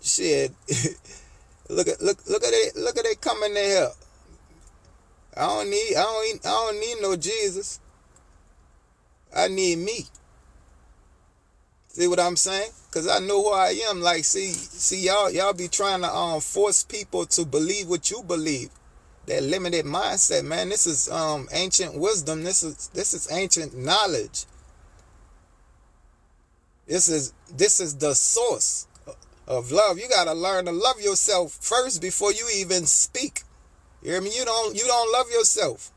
Shit. Look at it coming in here. I don't need no Jesus. I need me. See what I'm saying? Cause I know who I am. Like, see y'all be trying to force people to believe what you believe. That limited mindset, man. This is ancient wisdom. This is ancient knowledge. This is the source of love. You gotta learn to love yourself first before you even speak. You hear me? You don't love yourself.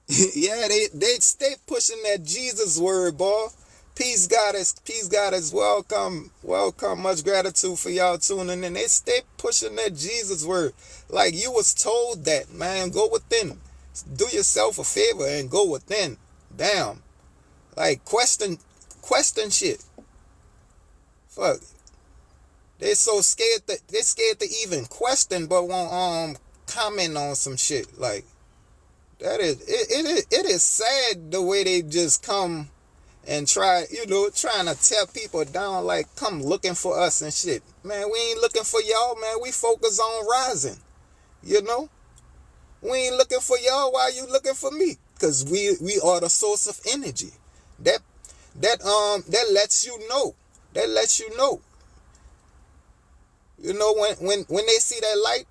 Yeah, they stay pushing that Jesus word, boy. Peace goddess, welcome. Much gratitude for y'all tuning in. They stay pushing that Jesus word. Like you was told that, man. Go within. Do yourself a favor and go within. Damn. Like question shit. Fuck. They're so scared to even question, but won't comment on some shit. Like that is it is sad the way they just come and trying to tear people down, like come looking for us and shit. Man, we ain't looking for y'all, man. We focus on rising. You know? We ain't looking for y'all. Why you looking for me? Because we are the source of energy. That lets you know. That lets you know. You know, when they see that light,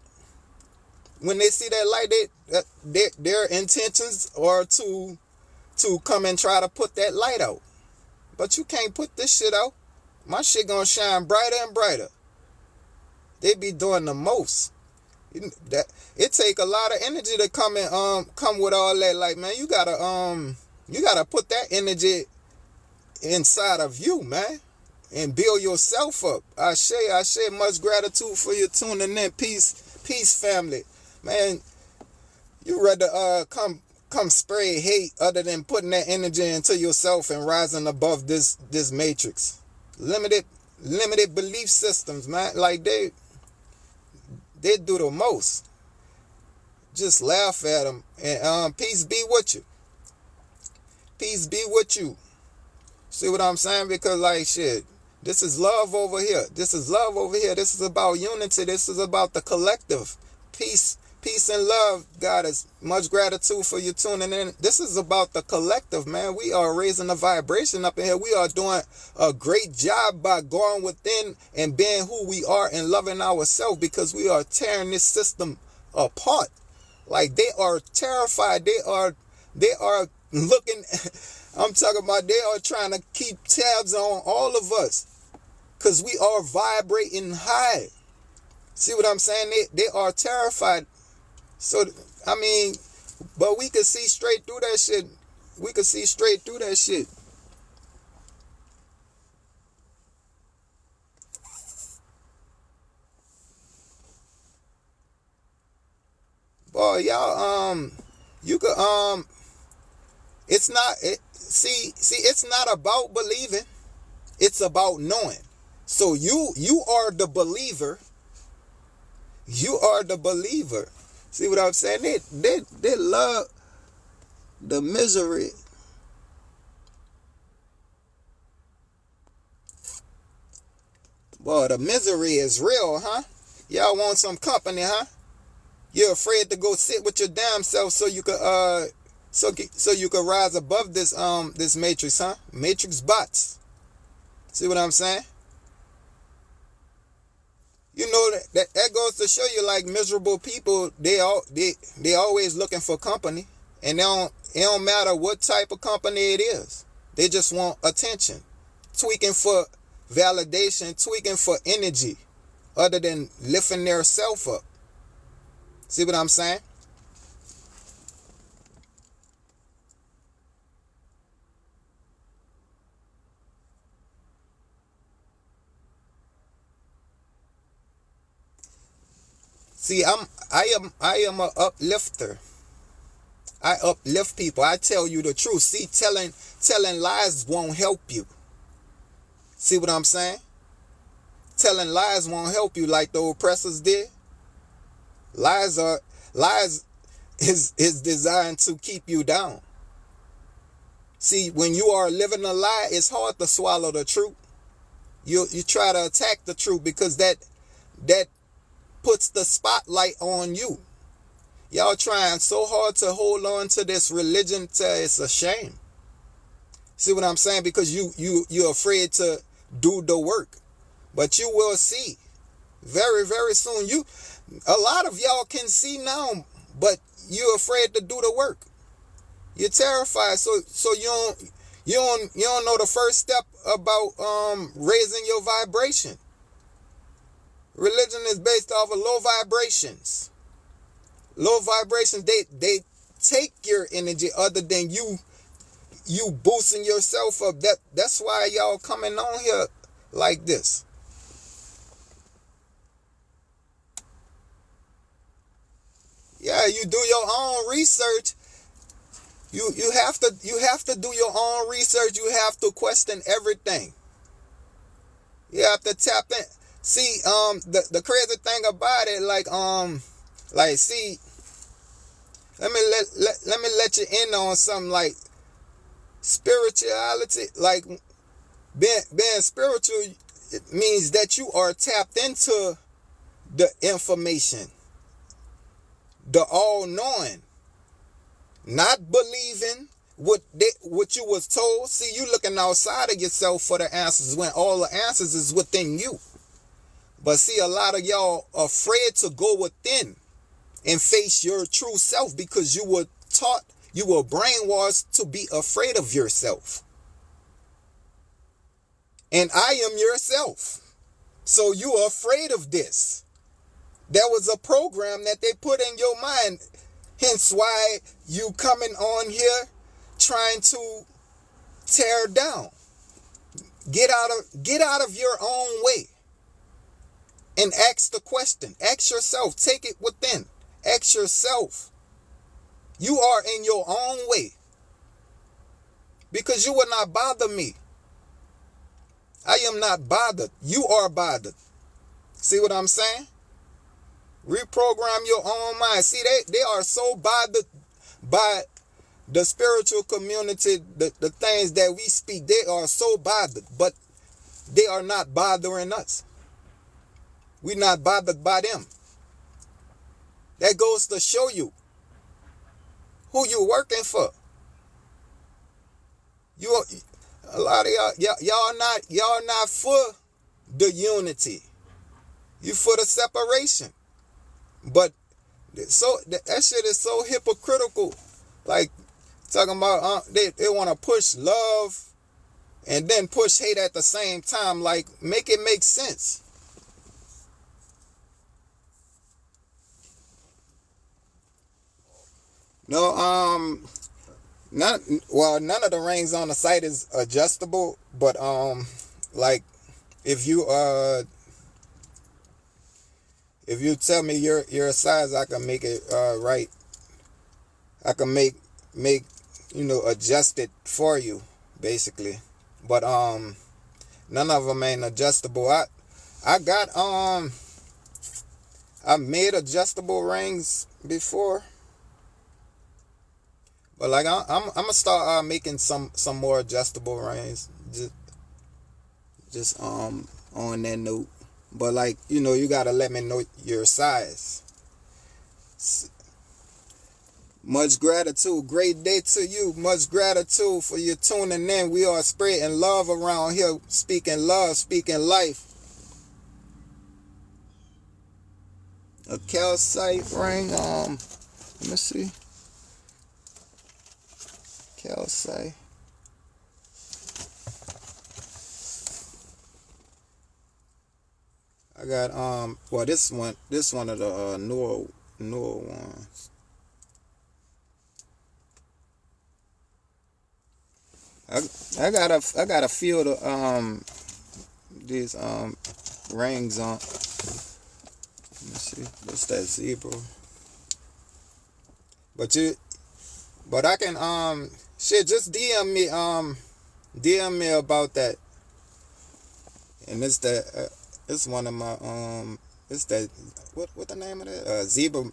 their intentions are to come and try to put that light out. But you can't put this shit out. My shit gonna shine brighter and brighter. They be doing the most. It take a lot of energy to come with all that. Like, man, you gotta put that energy inside of you, man, and build yourself up. I say much gratitude for you tuning in. Peace, family, man. You rather come spray hate other than putting that energy into yourself and rising above this matrix. Limited belief systems, man. Like they do the most. Just laugh at them. And peace be with you. Peace be with you. See what I'm saying? Because like shit, this is love over here. This is love over here. This is about unity. This is about the collective. Peace and love, Goddess. Much gratitude for you tuning in. This is about the collective, man. We are raising the vibration up in here. We are doing a great job by going within and being who we are and loving ourselves, because we are tearing this system apart. Like they are terrified. They are looking. I'm talking about they are trying to keep tabs on all of us, because we are vibrating high. See what I'm saying? They are terrified. So, I mean, but we could see straight through that shit. We could see straight through that shit. Boy, y'all, you could, it's not, it's not about believing. It's about knowing. So you are the believer. You are the believer. See what I'm saying? They love the misery. Boy, the misery is real, huh? Y'all want some company, huh? You're afraid to go sit with your damn self so you could so you could rise above this matrix, huh? Matrix bots. See what I'm saying? You know that goes to show you, like, miserable people, they always looking for company, and it don't matter what type of company it is. They just want attention, tweaking for validation, tweaking for energy, other than lifting their self up. See what I'm saying? See, I am a uplifter. I uplift people. I tell you the truth. See, telling lies won't help you. See what I'm saying? Telling lies won't help you like the oppressors did. Lies is designed to keep you down. See, when you are living a lie, it's hard to swallow the truth. you try to attack the truth because that puts the spotlight on you. Y'all trying so hard to hold on to this religion till it's a shame. See what I'm saying? Because you're afraid to do the work. But you will see very, very soon. A lot of y'all can see now, but you're afraid to do the work. You're terrified. So you don't know the first step about raising your vibration. Religion is based off of low vibrations. Low vibrations, they take your energy other than you boosting yourself up. That's why y'all coming on here like this. Yeah, you do your own research. You have to do your own research. You have to question everything. You have to tap in. See, the crazy thing about it, see, let me let you in on something like spirituality. Like being spiritual, it means that you are tapped into the information, the all-knowing, not believing what you was told. See, you looking outside of yourself for the answers when all the answers is within you. But see, a lot of y'all afraid to go within and face your true self because you were taught, you were brainwashed to be afraid of yourself. And I am yourself. So you are afraid of this. There was a program that they put in your mind. Hence why you coming on here trying to tear down. Get out of your own way. And ask the question. Ask yourself. Take it within. Ask yourself. You are in your own way. Because you will not bother me. I am not bothered. You are bothered. See what I'm saying? Reprogram your own mind. See, they are so bothered by the spiritual community, the things that we speak. They are so bothered, but they are not bothering us. We're not bothered by them. That goes to show you who you're working for. A lot of y'all not for the unity. You for the separation. But so that shit is so hypocritical. Like talking about they want to push love and then push hate at the same time. Like make it make sense. No, none of the rings on the site is adjustable, but like if you tell me your size, I can make it right. I can make adjust it for you basically. But none of them ain't adjustable. I got I made adjustable rings before. But like I'm gonna start making some more adjustable rings, just on that note. But like you gotta let me know your size. Much gratitude, great day to you. Much gratitude for you tuning in. We are spreading love around here, speaking love, speaking life. A calcite ring. Let me see. Calcite. I got this one of the newer ones. I got a few of the these rings on. Let me see. What's that, zebra? But I can just DM me about that. And it's one of my it's that what the name of that? Zebra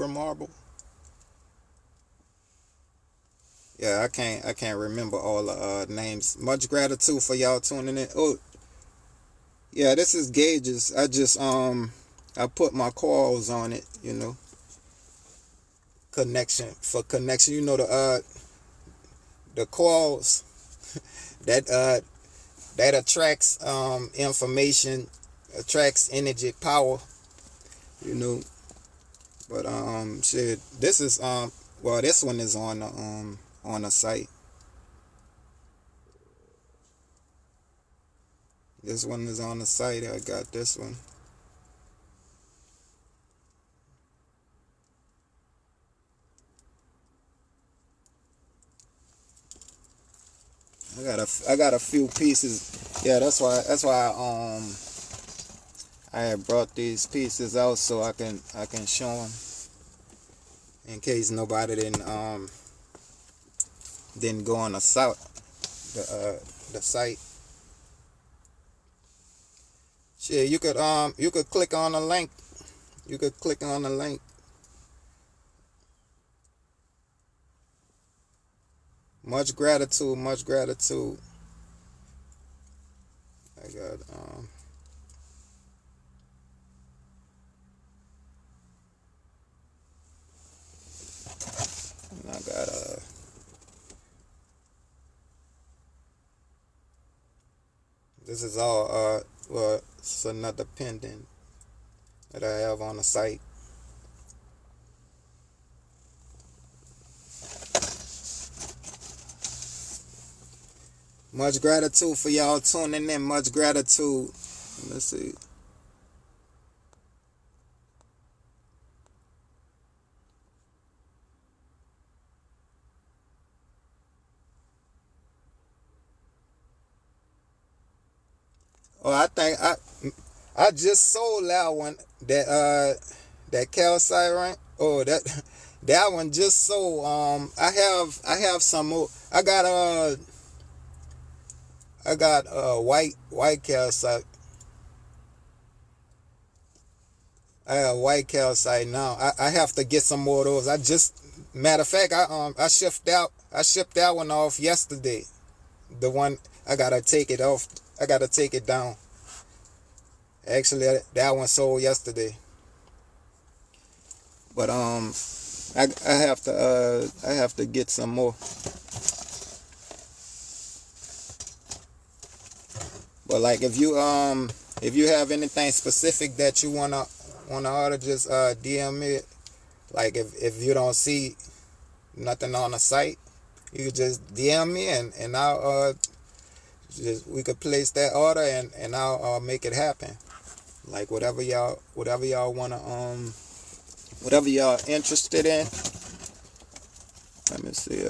marble. Yeah, I can't remember all the names. Much gratitude for y'all tuning in. Oh, Yeah, this is gauges. I just I put my coils on it, you know. Connection. You know the coils that that attracts information, attracts energy, power, you know. But shit, this is well, this one is on the site. This one is on the site. I got this one. I got a few pieces. Yeah, I had brought these pieces out so I can show them in case nobody didn't go on the site. Shit, you could click on the link. You could click on the link. Much gratitude, much gratitude. I got I got this is all well, it's another pendant that I have on the site. Much gratitude for y'all tuning in. Much gratitude. Let's see. Oh, I just sold that one. That calcite, right? Oh, that one just sold. I have some more. I got white calcite. I have white calcite now. I have to get some more of those. Matter of fact, I shipped that one off yesterday. The one I gotta take it off. I gotta take it down. Actually, that one sold yesterday. But I have to get some more. But like if you have anything specific that you wanna order, just DM me. Like if you don't see nothing on the site, you could just DM me and I'll we could place that order and I'll make it happen. Like whatever y'all wanna whatever y'all interested in. Let me see